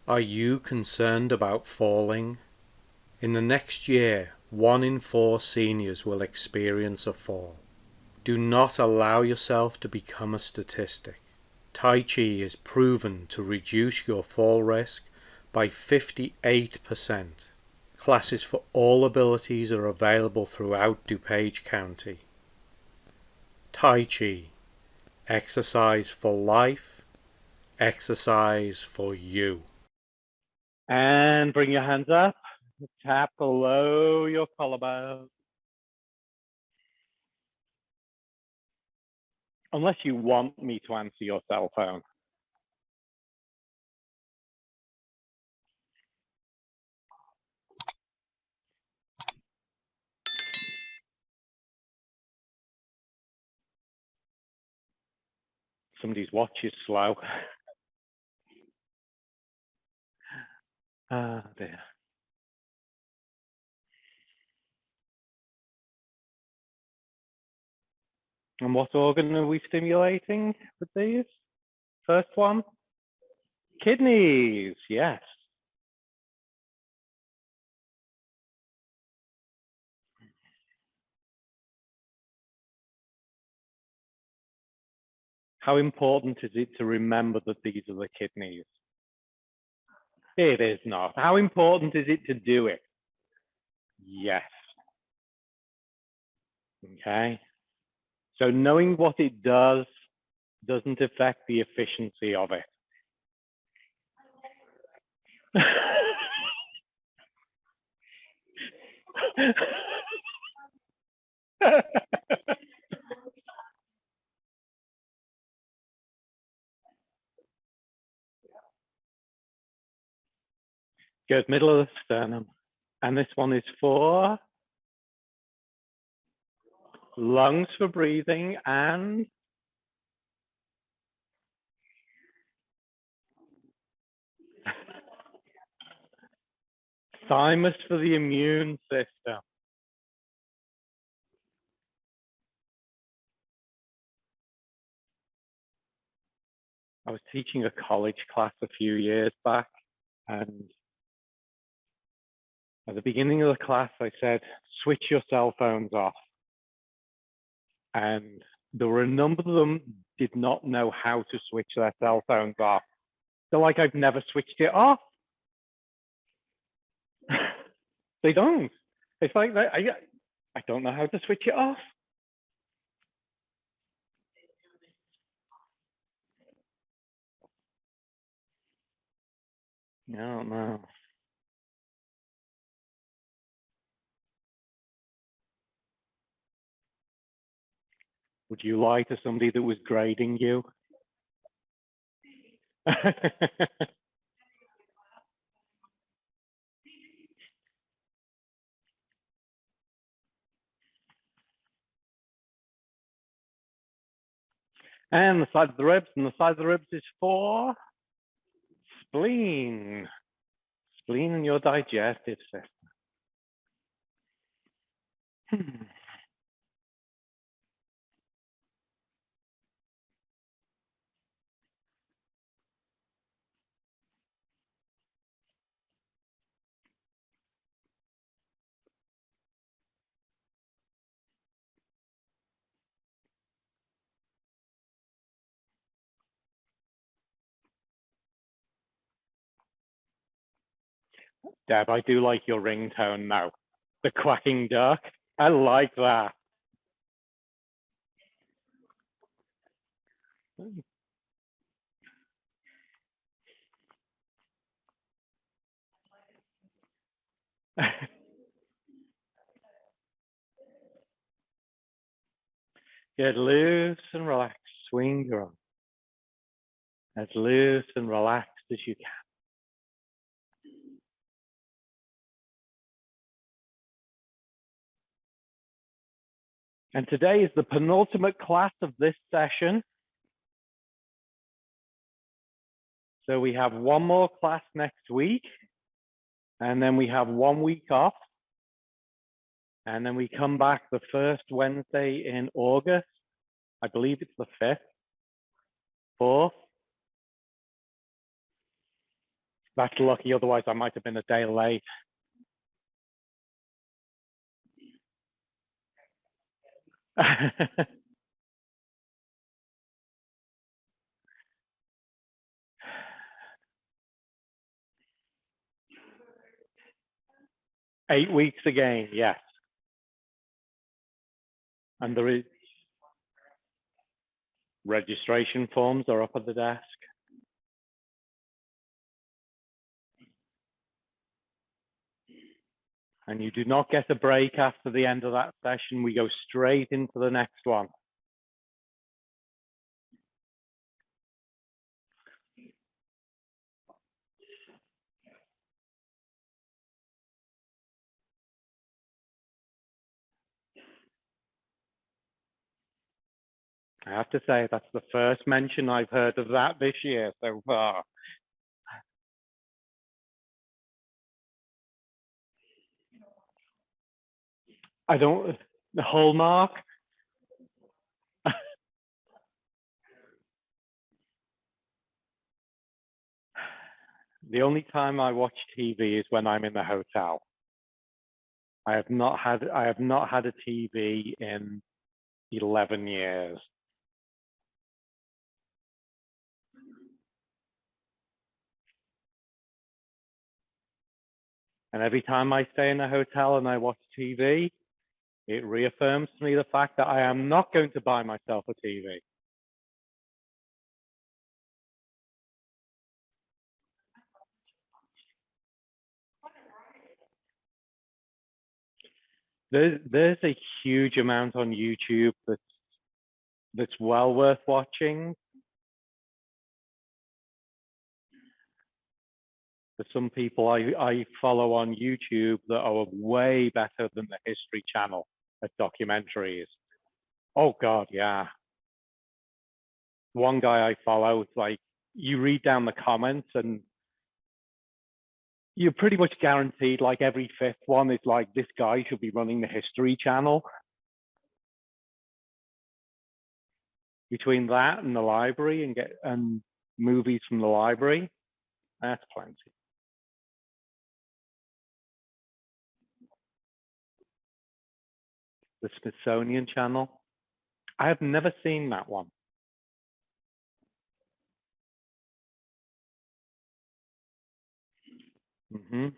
Are you concerned about falling? In the next year, 1 in 4 seniors will experience a fall. Do not allow yourself to become a statistic. Tai Chi is proven to reduce your fall risk by 58%. Classes for all abilities are available throughout DuPage County. Tai Chi, exercise for life, exercise for you. And bring your hands up, tap below your collarbone. Unless you want me to answer your cell phone. Somebody's watch is slow. Ah, dear. And what organ are we stimulating with these? First one? Kidneys, yes. How important is it to remember that these are the kidneys? It is not. How important is it to do it? Yes. Okay. So knowing what it does doesn't affect the efficiency of it. Good, middle of the sternum. And this one is for lungs for breathing and thymus for the immune system. I was teaching a college class a few years back, and at the beginning of the class, I said, switch your cell phones off. And there were a number of them did not know how to switch their cell phones off. They're like, I've never switched it off. They don't. It's like, I don't know how to switch it off. I don't know. Would you lie to somebody that was grading you? And the side of the ribs, and the side of the ribs is for spleen. Spleen and your digestive system. Deb, I do like your ringtone now. The quacking duck. I like that. Get loose and relaxed. Swing your arm. As loose and relaxed as you can. And today is the penultimate class of this session. So we have one more class next week, and then we have 1 week off. And then we come back the first Wednesday in August. I believe it's the 5th, 4th. That's lucky, otherwise I might have been a day late. Eight weeks again, yes. And there is registration forms are up at the desk. And you do not get a break after the end of that session. We go straight into the next one. I have to say, that's the first mention I've heard of that this year so far. I don't, the hallmark. The only time I watch TV is when I'm in the hotel. I have not had a TV in 11 years. And every time I stay in a hotel and I watch TV, it reaffirms to me the fact that I am not going to buy myself a TV. There's a huge amount on YouTube that's well worth watching. There's some people I follow on YouTube that are way better than the History Channel at documentaries. Oh God, yeah. One guy I follow, it's like you read down the comments and you're pretty much guaranteed like every fifth one is like, this guy should be running the History Channel. Between that and the library and movies from the library, that's plenty. The Smithsonian Channel. I have never seen that one. Mm-hmm.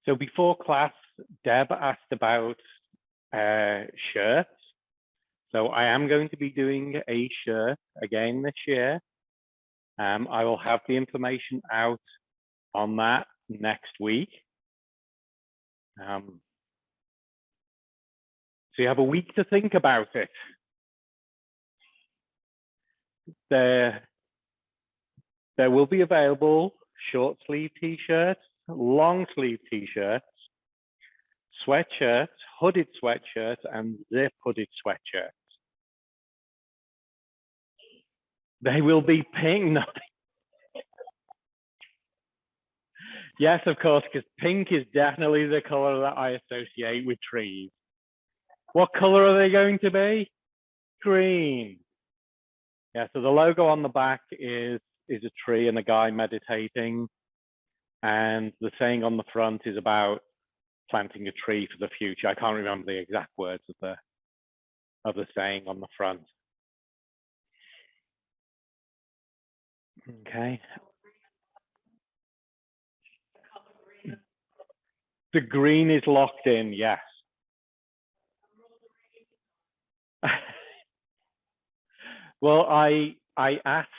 So before class, Deb asked about shirts. So I am going to be doing a shirt again this year. I will have the information out on that next week. So you have a week to think about it. There will be available short sleeve t-shirts, long sleeve t-shirts, sweatshirts, hooded sweatshirts, and zip hooded sweatshirts. They will be pink. Yes, of course, because pink is definitely the color that I associate with trees. What color are they going to be? Green. Yeah, so the logo on the back is a tree and a guy meditating. And the saying on the front is about planting a tree for the future. I can't remember the exact words of the saying on the front. Okay. The green is locked in, yes. Well, I asked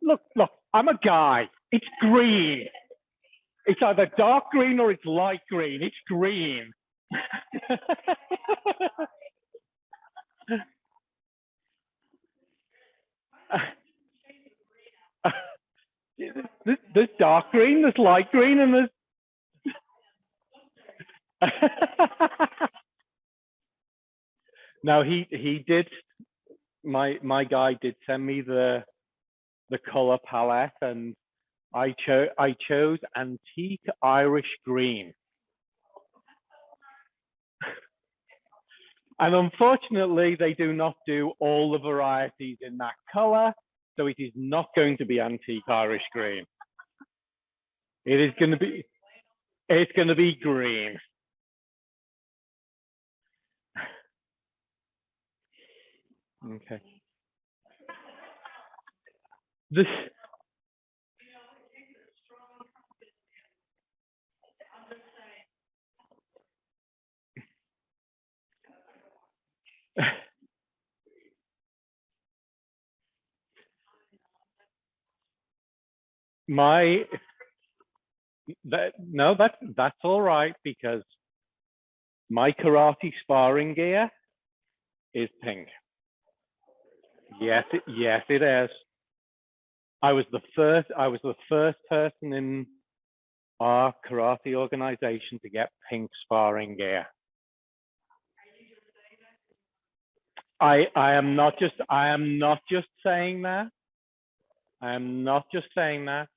Look, I'm a guy. It's green. It's either dark green or it's light green. It's green. There's dark green, there's light green, and there's no, he did. My guy did send me the color palette, and I chose antique Irish green. And unfortunately, they do not do all the varieties in that color, so it is not going to be antique Irish green. It is going to be, it's going to be green. Okay. This. That's all right, because my karate sparring gear is pink. Yes, it is. I was the first person in our karate organization to get pink sparring gear. I am not just saying that. I am not just saying that.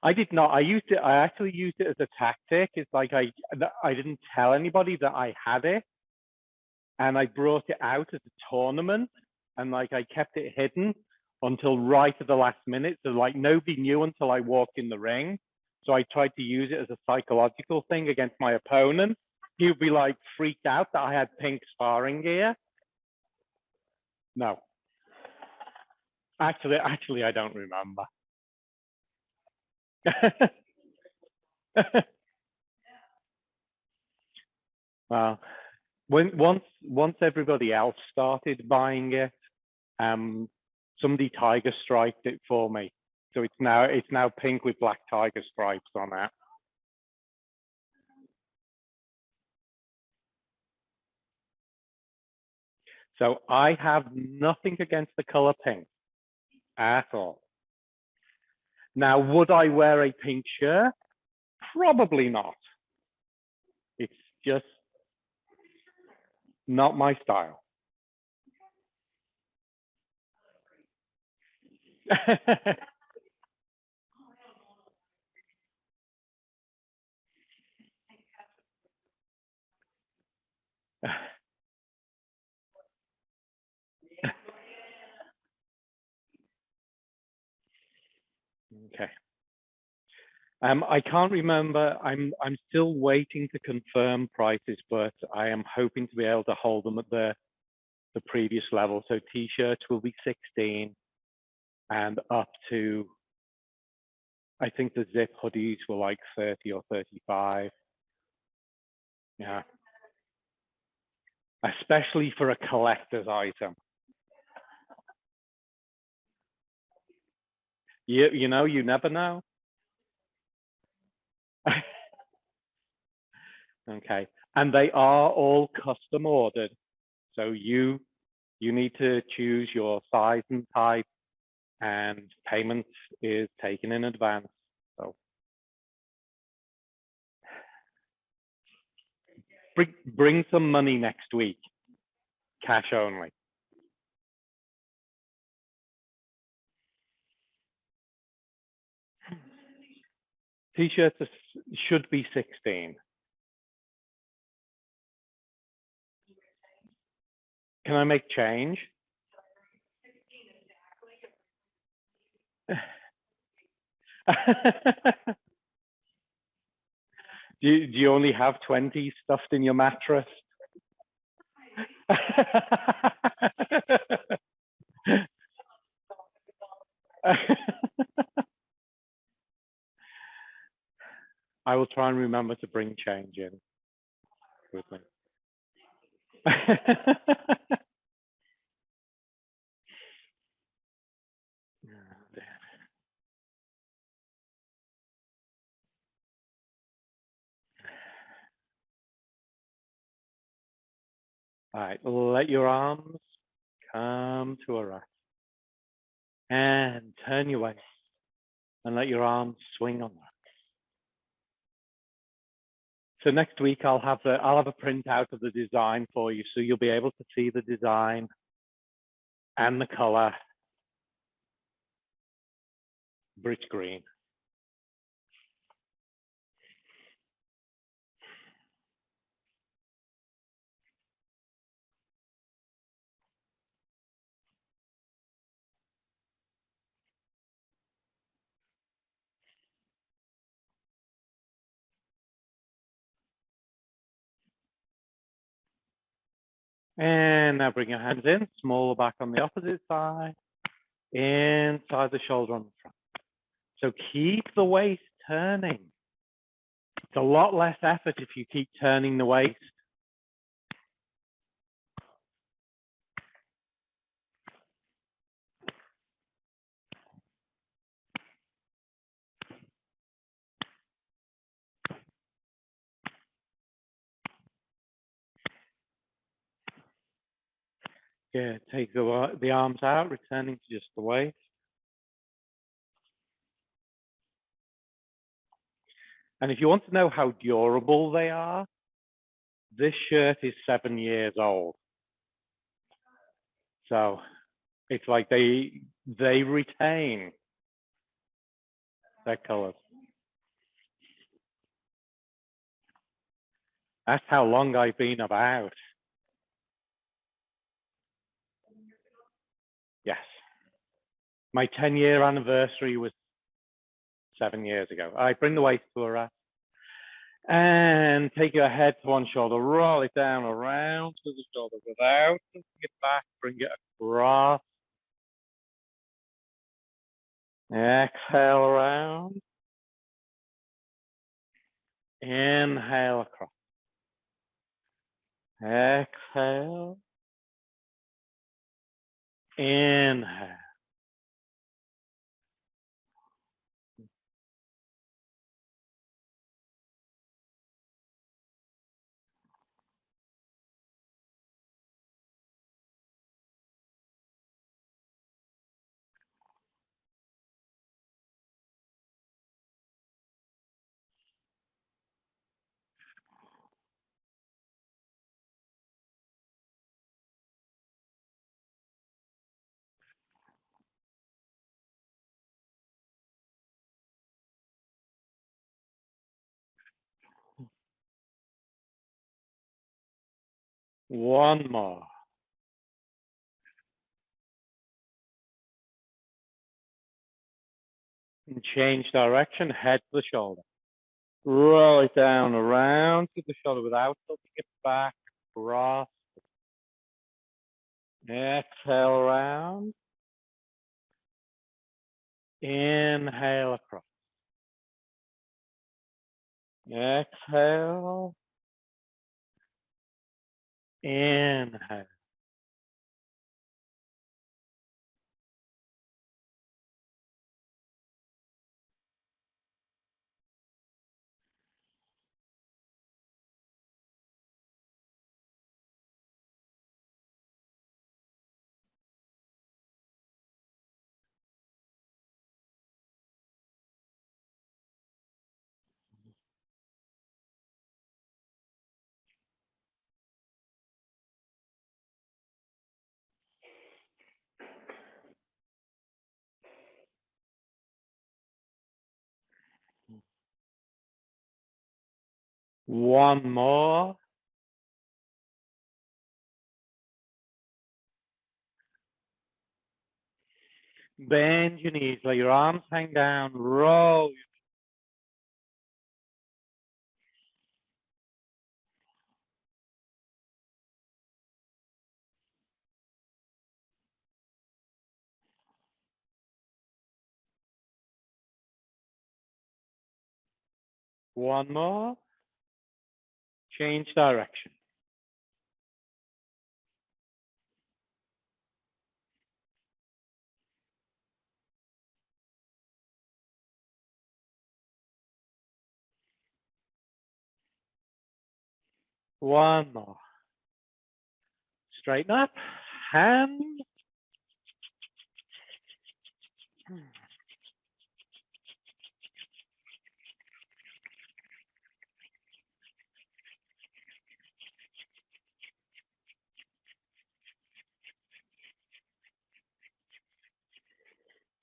I did not. I actually used it as a tactic. It's like I didn't tell anybody that I had it, and I brought it out at a tournament, and like I kept it hidden until right at the last minute. So like nobody knew until I walked in the ring. So I tried to use it as a psychological thing against my opponent. He would be like freaked out that I had pink sparring gear. No, actually, I don't remember. Well, once everybody else started buying it, somebody tiger striped it for me, so it's now pink with black tiger stripes on it. So I have nothing against the color pink at all. Now, would I wear a pink shirt? Probably not. It's just not my style. Okay. I can't remember. I'm still waiting to confirm prices, but I am hoping to be able to hold them at the previous level. So t-shirts will be 16, and up to, I think the zip hoodies were like 30 or 35. Yeah. Especially for a collector's item. You know, you never know. Okay. And they are all custom ordered. So you need to choose your size and type, and payment is taken in advance. So bring some money next week, cash only. T-shirts should be 16. Can I make change? Do you only have 20 stuffed in your mattress? I will try and remember to bring change in with me. All right, let your arms come to a rest. And turn your waist and let your arms swing on that. So next week I'll have a printout of the design for you, so you'll be able to see the design and the color. Bridge green. And now bring your hands in, smaller back on the opposite side, inside the shoulder on the front. So keep the waist turning. It's a lot less effort if you keep turning the waist. Yeah, take the arms out, returning to just the waist. And if you want to know how durable they are, this shirt is 7 years old. So it's like they retain their colors. That's how long I've been about. Yes. My 10-year anniversary was 7 years ago. All right, bring the waist to a rest. And take your head to one shoulder, roll it down around to the shoulder without bring it back, bring it across. Exhale around. Inhale across. Exhale. Inhale. One more. And change direction, head to the shoulder. Roll it down around to the shoulder without tilting it back, across. Exhale around. Inhale across. Exhale. Inhale. One more. Bend your knees, let your arms hang down, roll. One more. Change direction. One more. Straighten up. Hands.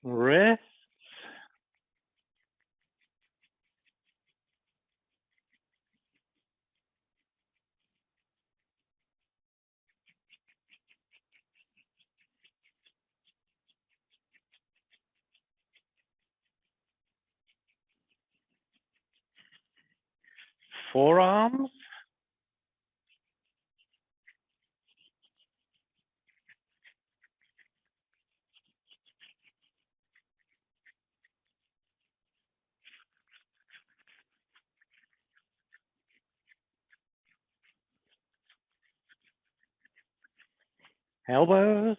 Wrists. Forearms. Elbows.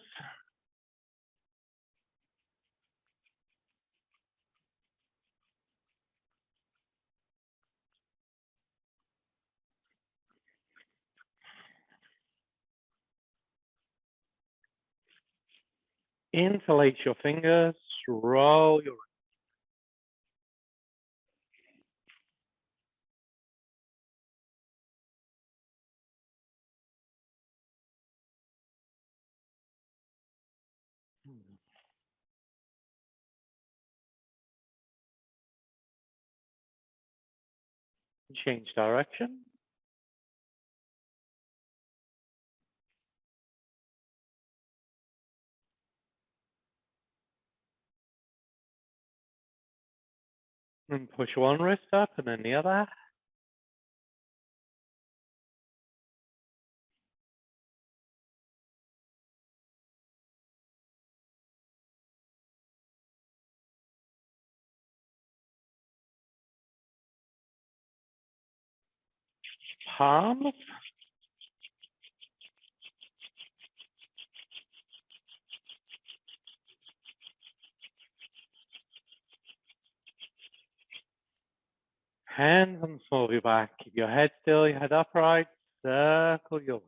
Interlace your fingers. Roll your. Change direction. And push one wrist up and then the other. Palms. Hands and small your back. Keep your head still, your head upright. Circle your waist.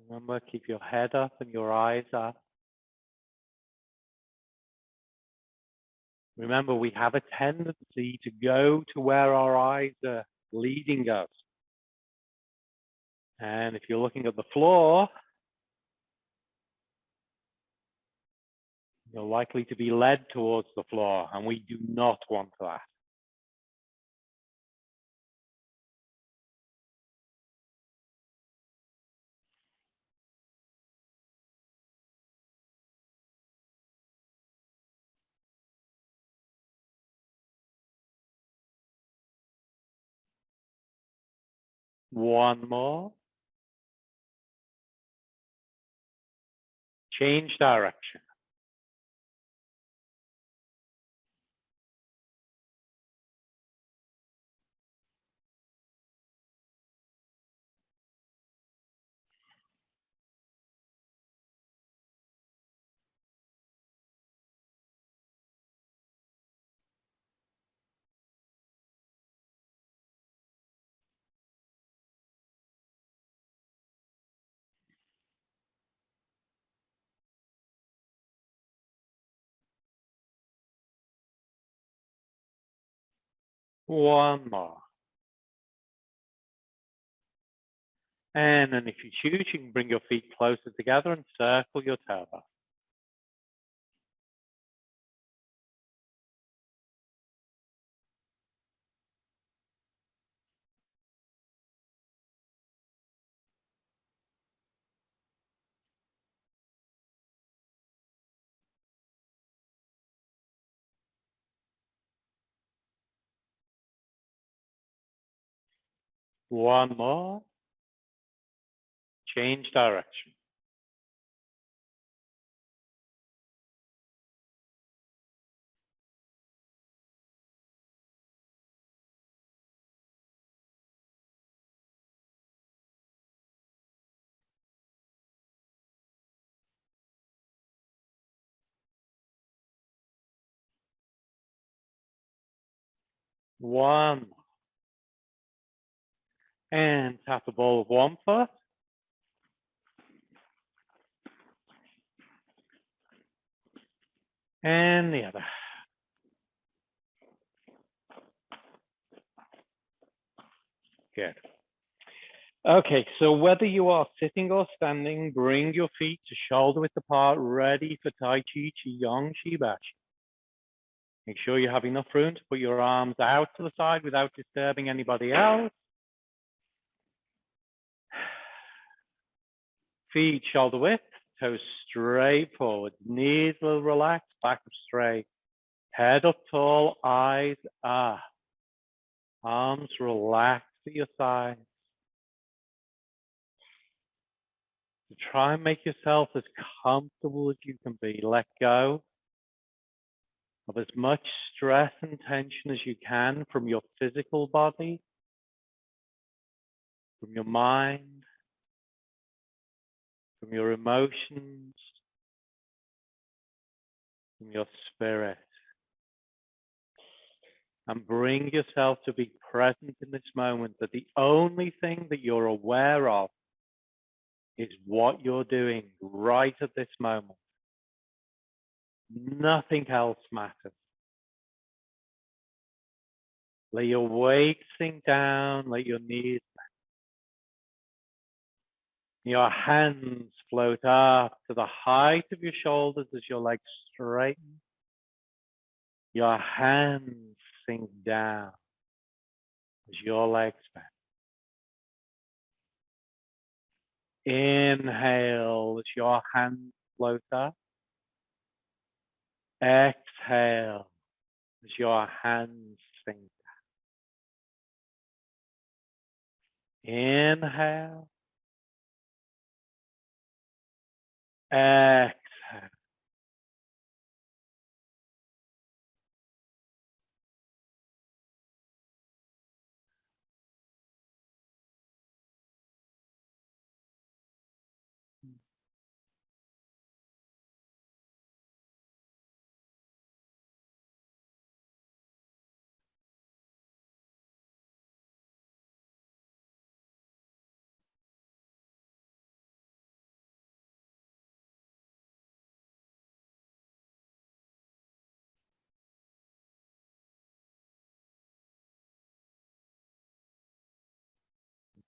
Remember, keep your head up and your eyes up. Remember, we have a tendency to go to where our eyes are leading us. And if you're looking at the floor, you're likely to be led towards the floor, and we do not want that. One more. Change direction. One more. And then if you choose, you can bring your feet closer together and circle your tailbone. One more. Change direction. One. And tap the ball of one foot. And the other. Good. Okay, so whether you are sitting or standing, bring your feet to shoulder width apart, ready for Tai Chi, Qigong, Shibashi. Make sure you have enough room to put your arms out to the side without disturbing anybody else. Feet shoulder width, toes straight forward, knees will relax, back up straight. Head up tall, eyes up. Arms relax at your sides. So try and make yourself as comfortable as you can be. Let go of as much stress and tension as you can from your physical body, from your mind, from your emotions, from your spirit. And bring yourself to be present in this moment, that the only thing that you're aware of is what you're doing right at this moment. Nothing else matters. Let your weight sink down, let your knees bend. Your hands float up to the height of your shoulders as your legs straighten. Your hands sink down as your legs bend. Inhale as your hands float up. Exhale as your hands sink down. Inhale. Exhale.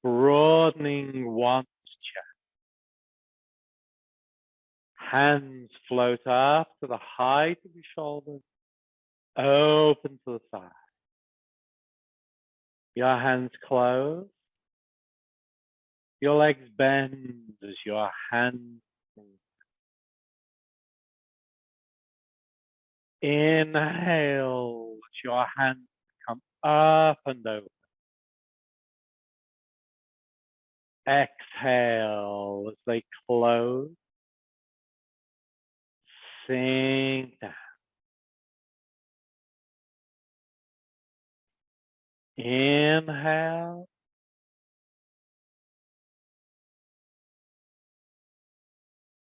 Broadening one's chest. Hands float up to the height of your shoulders. Open to the side. Your hands close. Your legs bend as your hands sink. Inhale as your hands come up and over. Exhale as they close. Sink down. Inhale.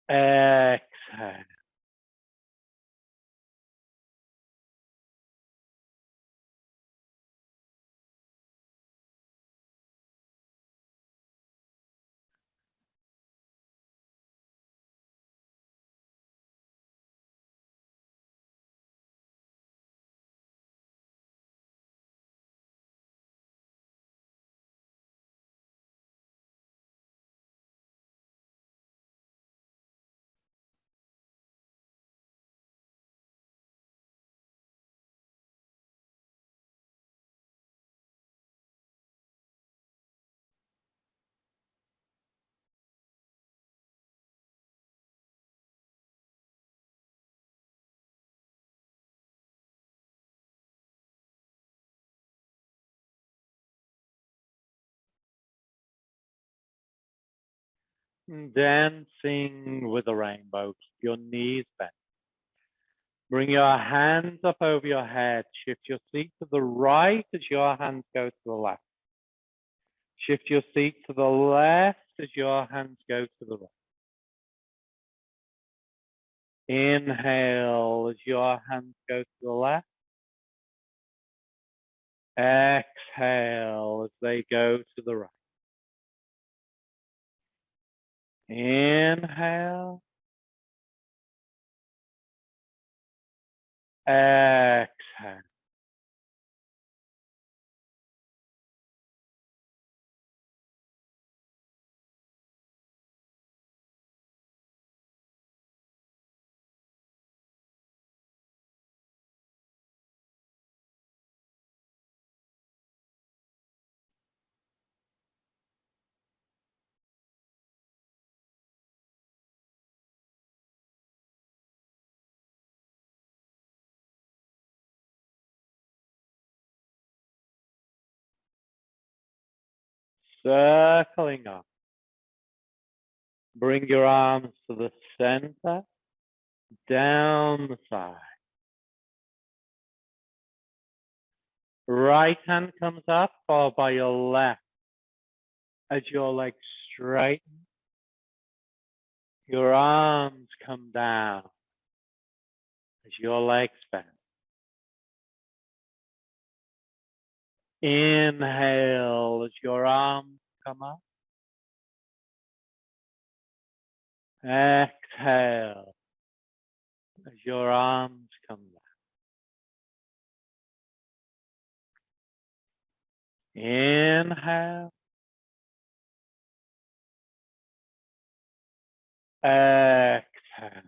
Exhale. Dancing with the rainbow. Keep your knees bent. Bring your hands up over your head. Shift your seat to the right as your hands go to the left. Shift your seat to the left as your hands go to the right. Inhale as your hands go to the left. Exhale as they go to the right. Inhale. Exhale. Circling up. Bring your arms to the center, down the side. Right hand comes up, followed by your left. As your legs straighten, your arms come down as your legs bend. Inhale as your arms come up. Exhale as your arms come down. Inhale. Exhale.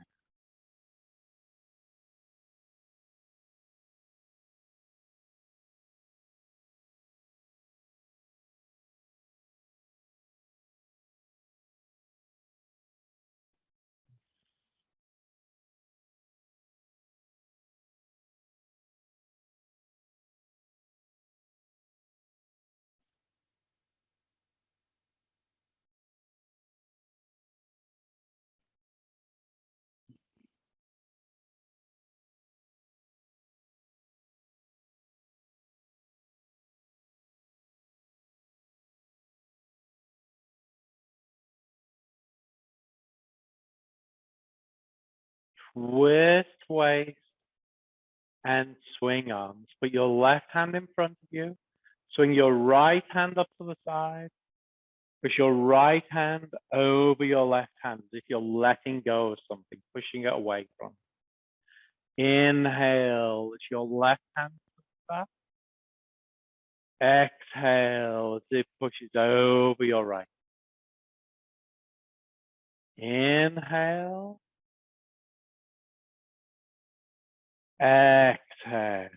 Twist waist and swing arms. Put your left hand in front of you. Swing your right hand up to the side. Push your right hand over your left hand as if you're letting go of something, pushing it away from you. Inhale as your left hand comes up. Exhale as it pushes over your right. Inhale. Exhale.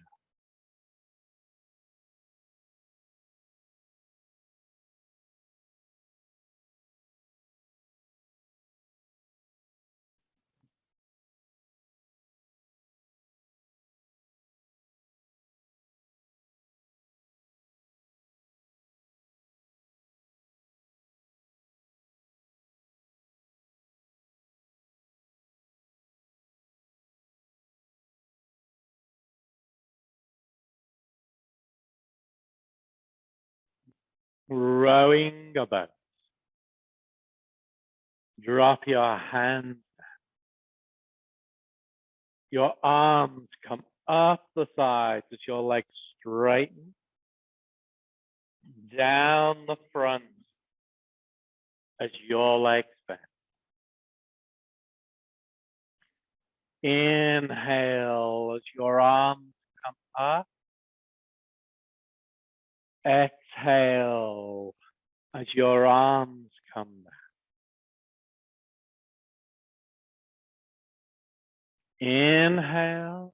Rowing a boat. Drop your hands. Your arms come up the sides as your legs straighten. Down the front as your legs bend. Inhale as your arms come up. Exhale as your arms come down. Inhale.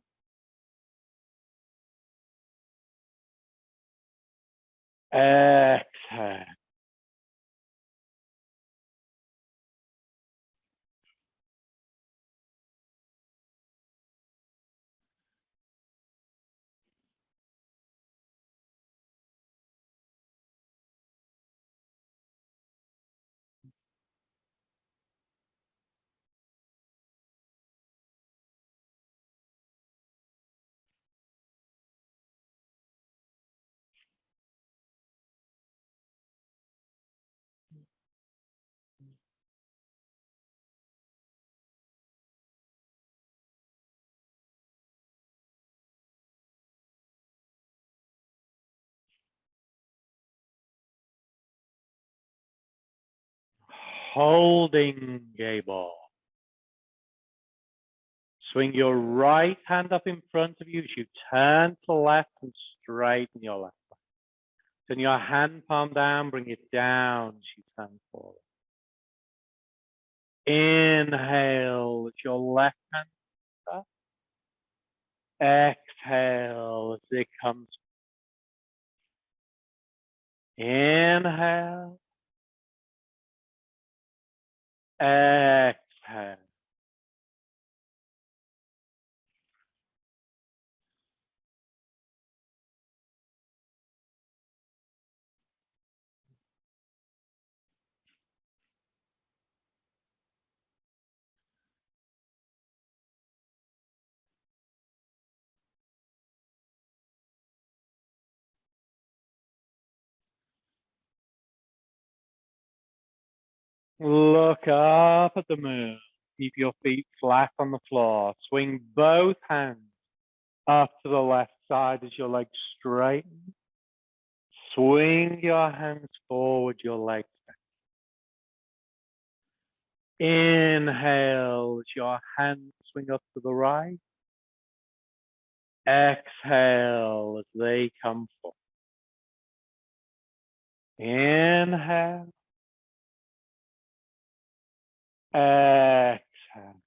Exhale. holding a ball. Swing your right hand up in front of you as you turn to the left and straighten your left leg. Turn your hand palm down, bring it down as you turn forward. Inhale as your left hand up. Exhale as it comes. Inhale. Exhale. Look up at the moon. Keep your feet flat on the floor. Swing both hands up to the left side as your legs straighten. Swing your hands forward, your legs back. Inhale as your hands swing up to the right. Exhale as they come forward. Inhale. Exhale.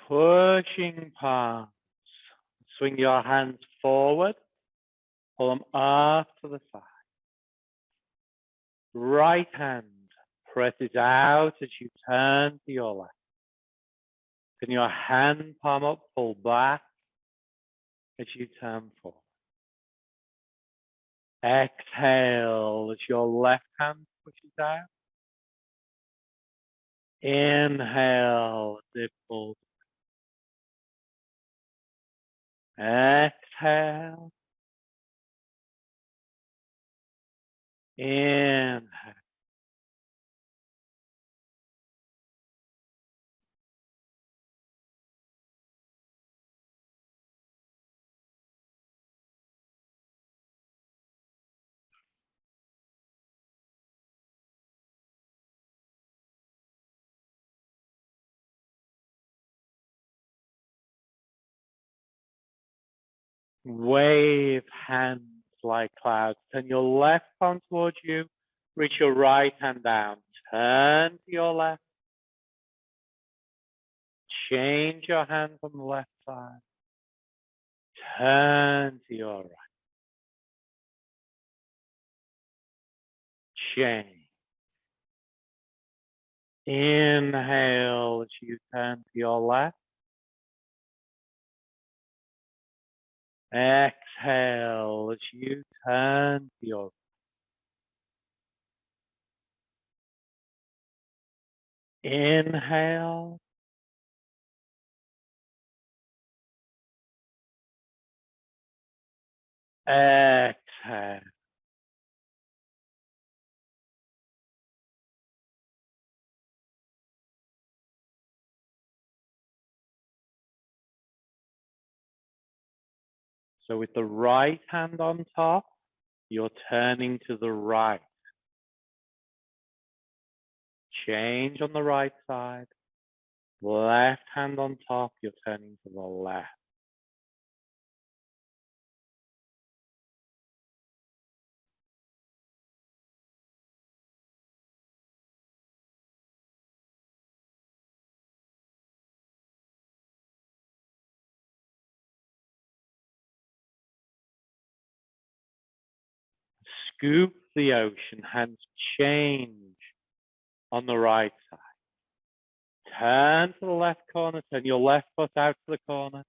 Pushing palms. Swing your hands forward. Pull them up to the side. Right hand presses out as you turn to your left. Turn your hand palm up, pull back as you turn forward. Exhale as your left hand pushes out. Inhale as it pulls. Exhale. Inhale. Wave hands like clouds. Turn your left palm towards you. Reach your right hand down. Turn to your left. Change your hand from the left side. Turn to your right. Change. Inhale as you turn to your left. Exhale as you turn to your right. Inhale. Exhale. So with the right hand on top, you're turning to the right. Change on the right side. Left hand on top, you're turning to the left. Scoop the ocean, hands change on the right side. Turn to the left corner, turn your left foot out to the corner.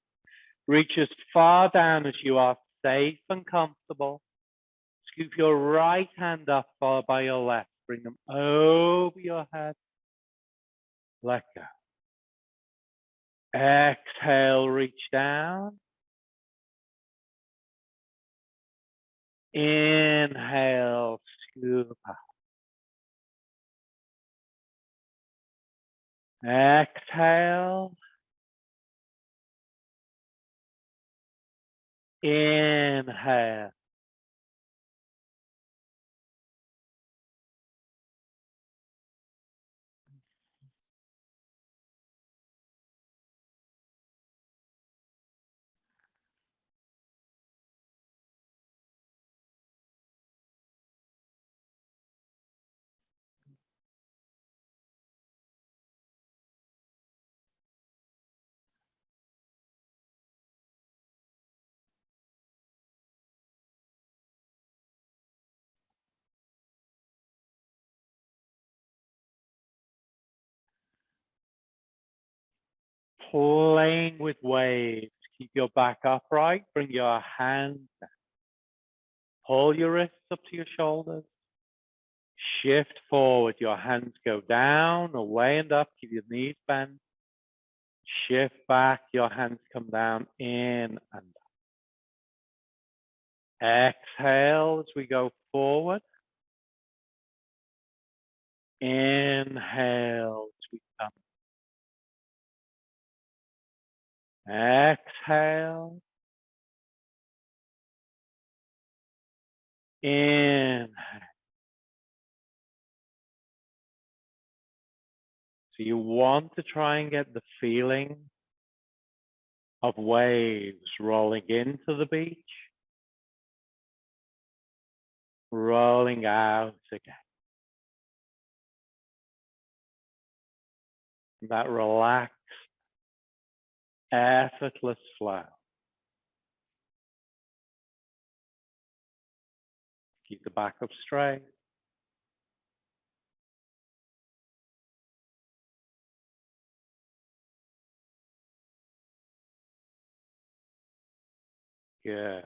Reach as far down as you are safe and comfortable. Scoop your right hand up followed by your left. Bring them over your head. Let go. Exhale, reach down. Inhale, scoop up. Exhale. Inhale. Playing with waves. Keep your back upright. Bring your hands down. Pull your wrists up to your shoulders. Shift forward. Your hands go down, away and up. Keep your knees bent. Shift back. Your hands come down, in and up. Exhale as we go forward. Inhale as we come. Exhale. Inhale. So you want to try and get the feeling of waves rolling into the beach, rolling out again. That relaxed, effortless flow. Keep the back up straight. Good.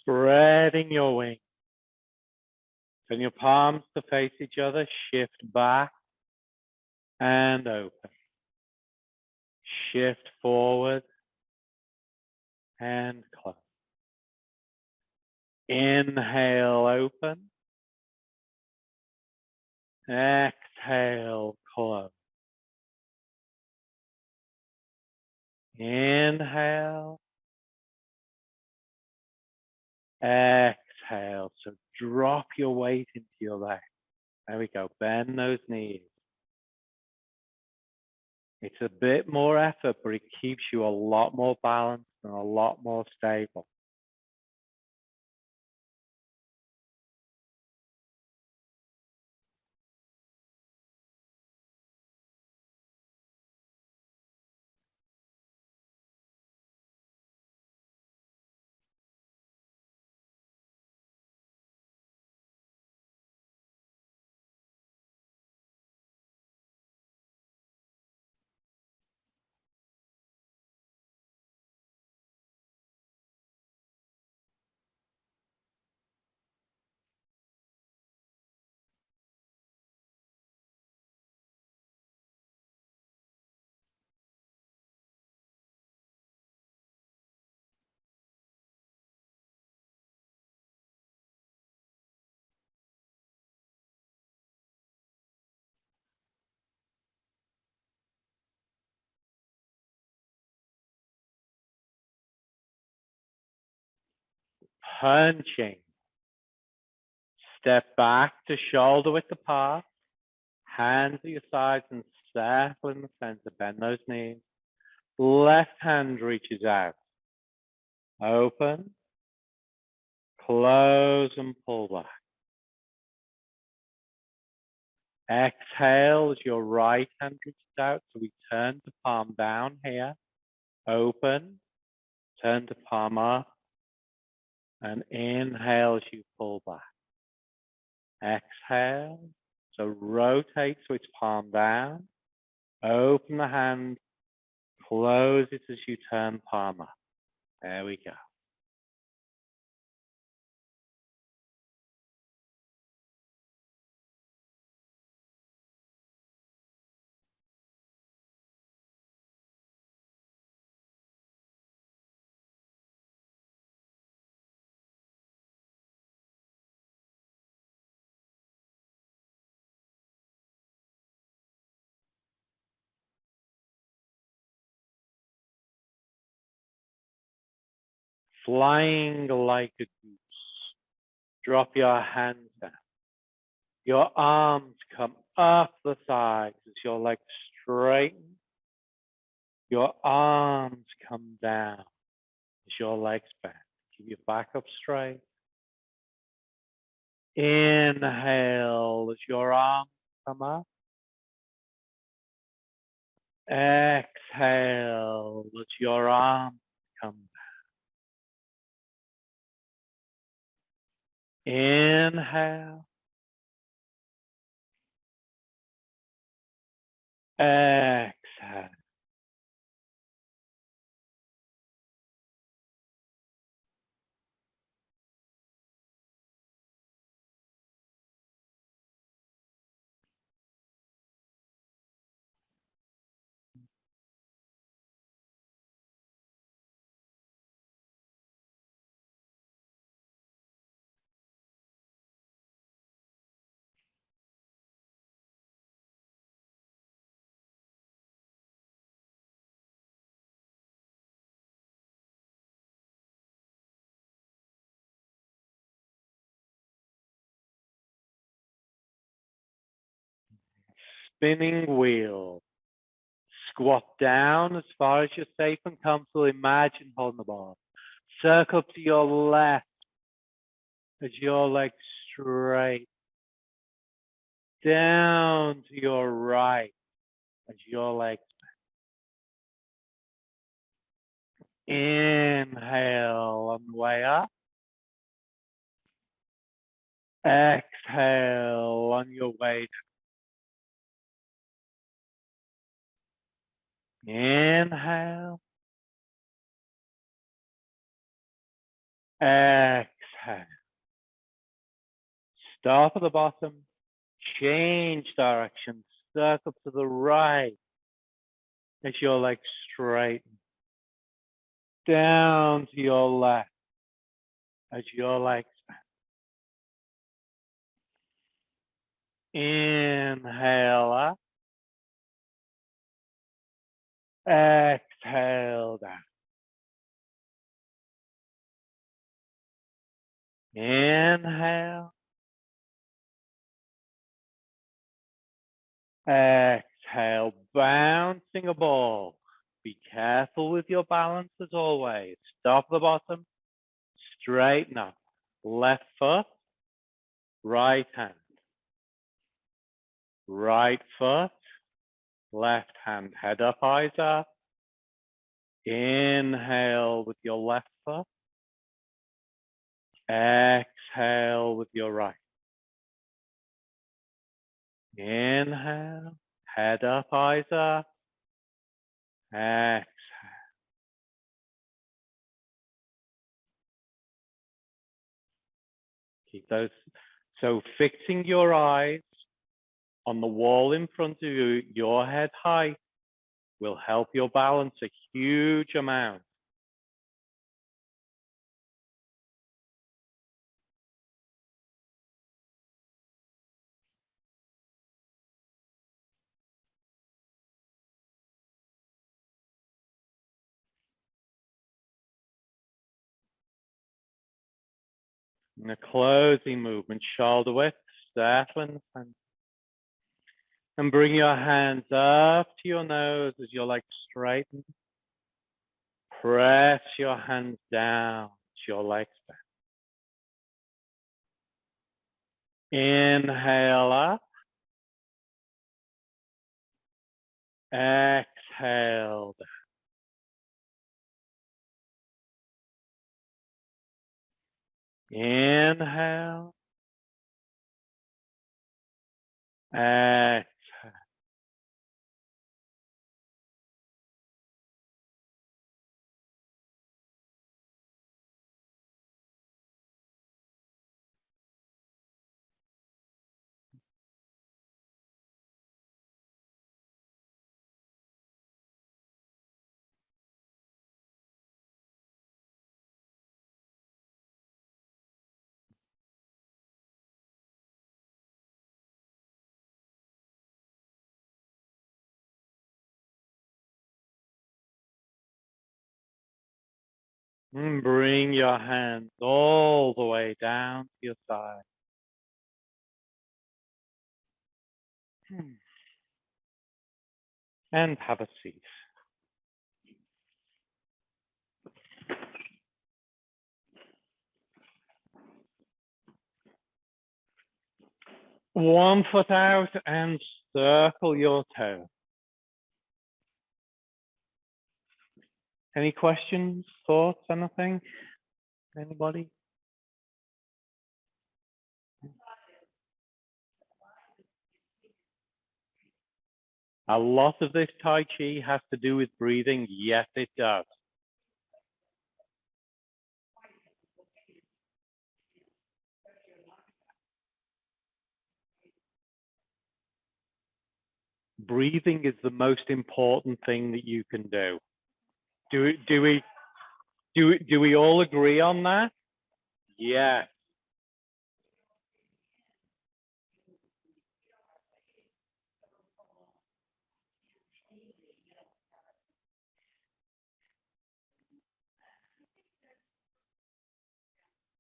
Spreading your wings. Turn your palms to face each other. Shift back and open. Shift forward and close. Inhale, open. Exhale, close. Inhale. Exhale. So drop your weight into your legs. There we go. Bend those knees. It's a bit more effort, but it keeps you a lot more balanced and a lot more stable. punching. Step back to shoulder width apart. Hands at your sides and circle in the center. Bend those knees. Left hand reaches out. Open, close, and pull back. Exhale as your right hand reaches out. So we turn to palm down here. Open, turn to palm up, and inhale as you pull back. Exhale, so rotate so it's palm down. Open the hand, close it as you turn palm up. There we go. Flying like a goose. Drop your hands down. Your arms come up the sides as your legs straighten. Your arms come down as your legs bend. Keep your back up straight. Inhale as your arms come up. Exhale as your arms come down. Inhale. Exhale. Spinning wheel. Squat down as far as you're safe and comfortable. Imagine holding the ball. Circle to your left as your legs straight. Down to your right as your legs bend. Inhale on the way up. Exhale on your way down. Inhale. Exhale. Stop at the bottom. Change direction. Circle to the right as your legs straighten. Down to your left as your legs bend. Inhale up. Exhale down. Inhale. Exhale, bouncing a ball. Be careful with your balance as always. Stop the bottom. Straighten up. Left foot. Right hand. Right foot. Left hand. Head up, eyes up. Inhale with your left foot. Exhale with your right. Inhale. Head up, eyes up. Exhale. Keep those. So fixing your eyes on the wall in front of you, your head height, will help your balance a huge amount. And a closing movement, shoulder width, settling. And bring your hands up to your nose as your legs straighten. Press your hands down to your legs back. Inhale up. Exhale down. Inhale. Exhale. And bring your hands all the way down to your side. And have a seat. One foot out and circle your toe. Any questions, thoughts, anything? Anybody? A lot of this Tai Chi has to do with breathing. Yes, it does. Breathing is the most important thing that you can do. Do we all agree on that? Yes.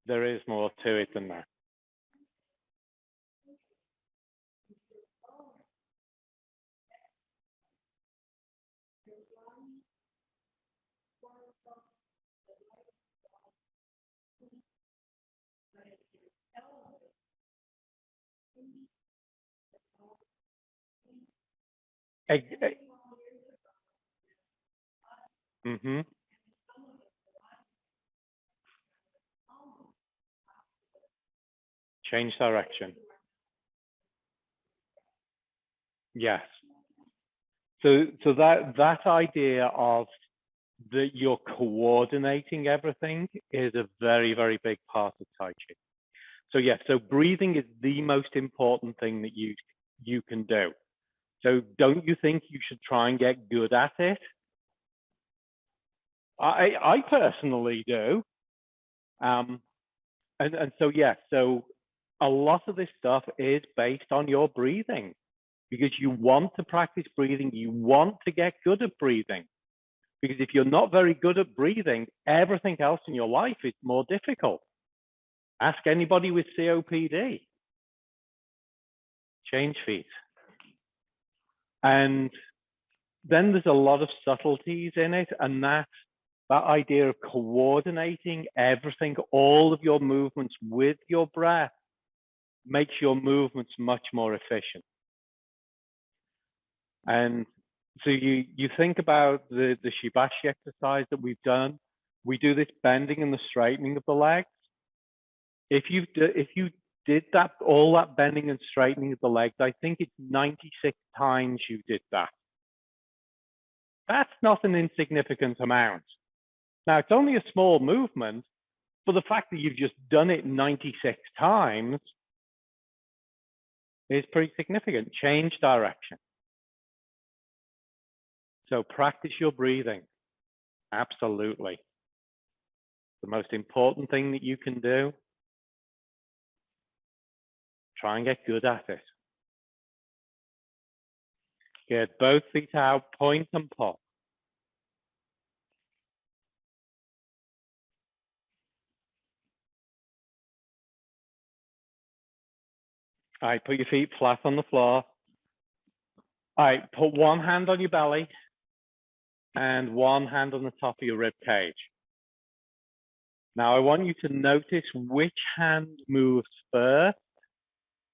There is more to it than that. Mm-hmm. Change direction. Yes. So that idea of that you're coordinating everything is a very, very big part of Tai Chi. So yes, so breathing is the most important thing that you can do. So don't you think you should try and get good at it? I personally do. And so yes, so a lot of this stuff is based on your breathing because you want to practice breathing, you want to get good at breathing. Because if you're not very good at breathing, everything else in your life is more difficult. Ask anybody with COPD. Change feet. And then there's a lot of subtleties in it, and that idea of coordinating everything, all of your movements with your breath, makes your movements much more efficient. And so you think about the Shibashi exercise that we've done. We do this bending and the straightening of the legs. If you did that, all that bending and straightening of the legs, I think it's 96 times you did that. That's not an insignificant amount. Now, it's only a small movement, but the fact that you've just done it 96 times is pretty significant. Change direction. So practice your breathing. Absolutely. The most important thing that you can do, try and get good at it. Get both feet out, point and pop. All right, put your feet flat on the floor. All right, put one hand on your belly and one hand on the top of your rib cage. Now I want you to notice which hand moves first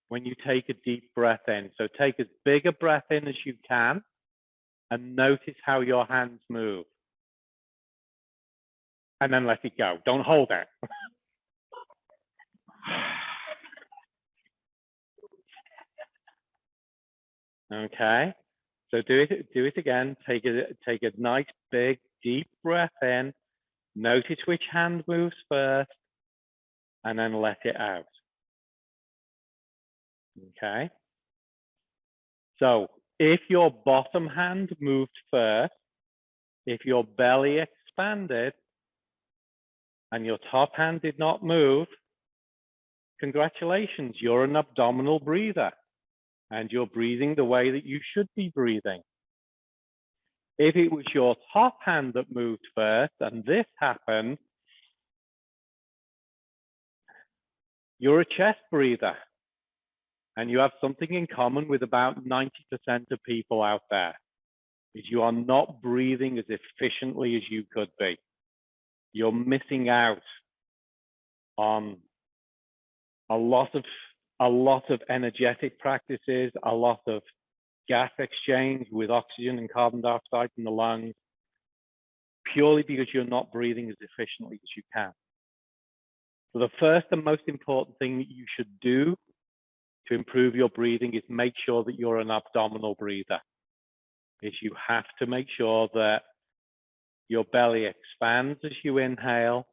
when you take a deep breath in. So take as big a breath in as you can and notice how your hands move. And then let it go. Don't hold it. Okay. So do it again. Take a nice big deep breath in. Notice which hand moves first and then let it out. Okay. So if your bottom hand moved first, if your belly expanded and your top hand did not move, congratulations, you're an abdominal breather and you're breathing the way that you should be breathing. If it was your top hand that moved first and this happened, you're a chest breather and you have something in common with about 90% of people out there, is you are not breathing as efficiently as you could be. You're missing out on a lot of energetic practices, a lot of gas exchange with oxygen and carbon dioxide in the lungs, purely because you're not breathing as efficiently as you can. So the first and most important thing that you should do to improve your breathing is make sure that you're an abdominal breather. Is you have to make sure that your belly expands as you inhale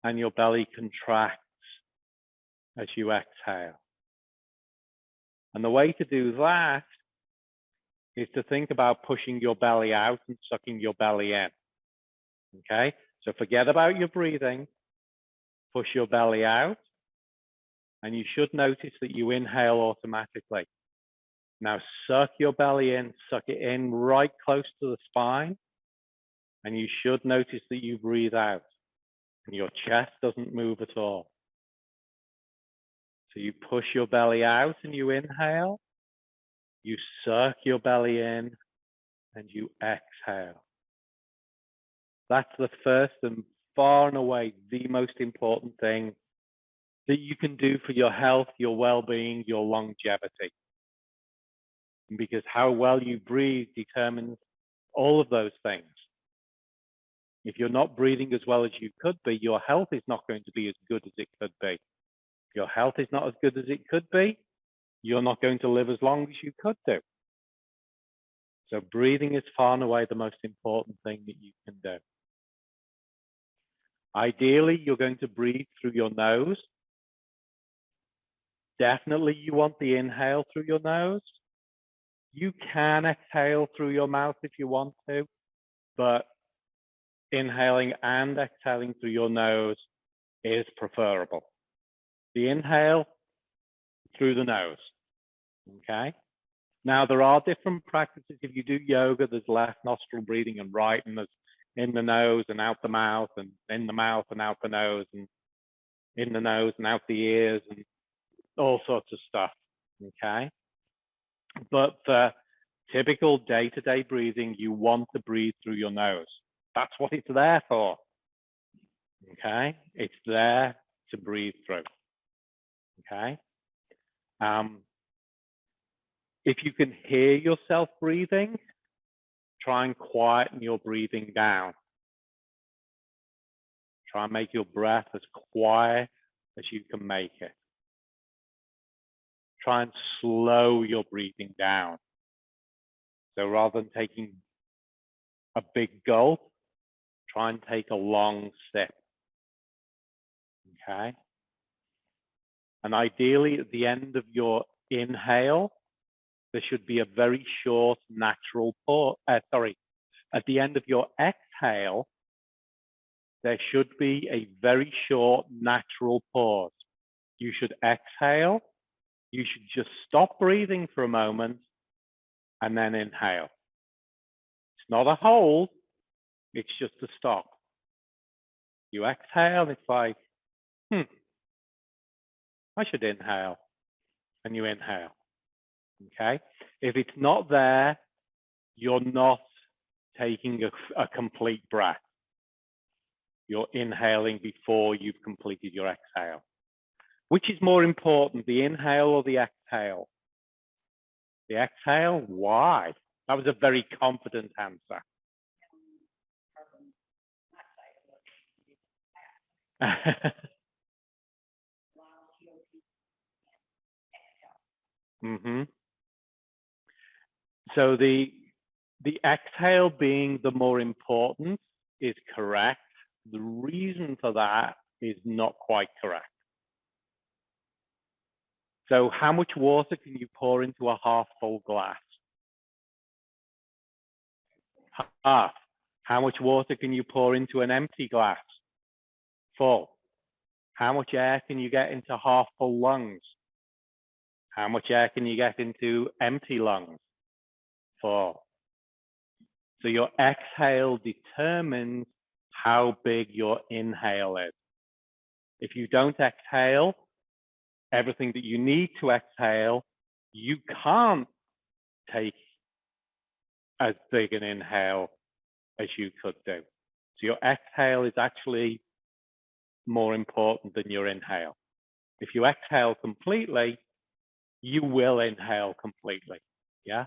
and your belly contracts as you exhale. And the way to do that is to think about pushing your belly out and sucking your belly in. Okay, so forget about your breathing, push your belly out, and you should notice that you inhale automatically. Now suck your belly in, suck it in right close to the spine, and you should notice that you breathe out and your chest doesn't move at all. So you push your belly out and you inhale, you suck your belly in and you exhale. That's the first and far and away the most important thing that you can do for your health, your well-being, your longevity. Because how well you breathe determines all of those things. If you're not breathing as well as you could be, your health is not going to be as good as it could be. If your health is not as good as it could be, you're not going to live as long as you could do. So breathing is far and away the most important thing that you can do. Ideally, you're going to breathe through your nose. Definitely you want the inhale through your nose. You can exhale through your mouth if you want to, but inhaling and exhaling through your nose is preferable. The inhale through the nose, okay? Now, there are different practices. If you do yoga, there's left nostril breathing and right, and there's in the nose and out the mouth, and in the mouth and out the nose, and in the nose and out the ears, and all sorts of stuff, okay? But for typical day-to-day breathing, you want to breathe through your nose. That's what it's there for, okay? It's there to breathe through, okay? If you can hear yourself breathing, try and quieten your breathing down. Try and make your breath as quiet as you can make it. Try and slow your breathing down. So rather than taking a big gulp, try and take a long sip. Okay? And ideally, at the end of your inhale, there should be a very short natural pause. At the end of your exhale, there should be a very short natural pause. You should exhale. You should just stop breathing for a moment and then inhale. It's not a hold. It's just a stop. You exhale, it's like, I should inhale. and you inhale. Okay. If it's not there, you're not taking a complete breath. You're inhaling before you've completed your exhale. Which is more important, the inhale or the exhale? The exhale? Why? That was a very confident answer. So the exhale being the more important is correct. The reason for that is not quite correct. So how much water can you pour into a half full glass? Half. How much water can you pour into an empty glass? Full. How much air can you get into half full lungs? How much air can you get into empty lungs? Full. So your exhale determines how big your inhale is. If you don't exhale everything that you need to exhale, you can't take as big an inhale as you could do. So your exhale is actually more important than your inhale. If you exhale completely, you will inhale completely. Yeah.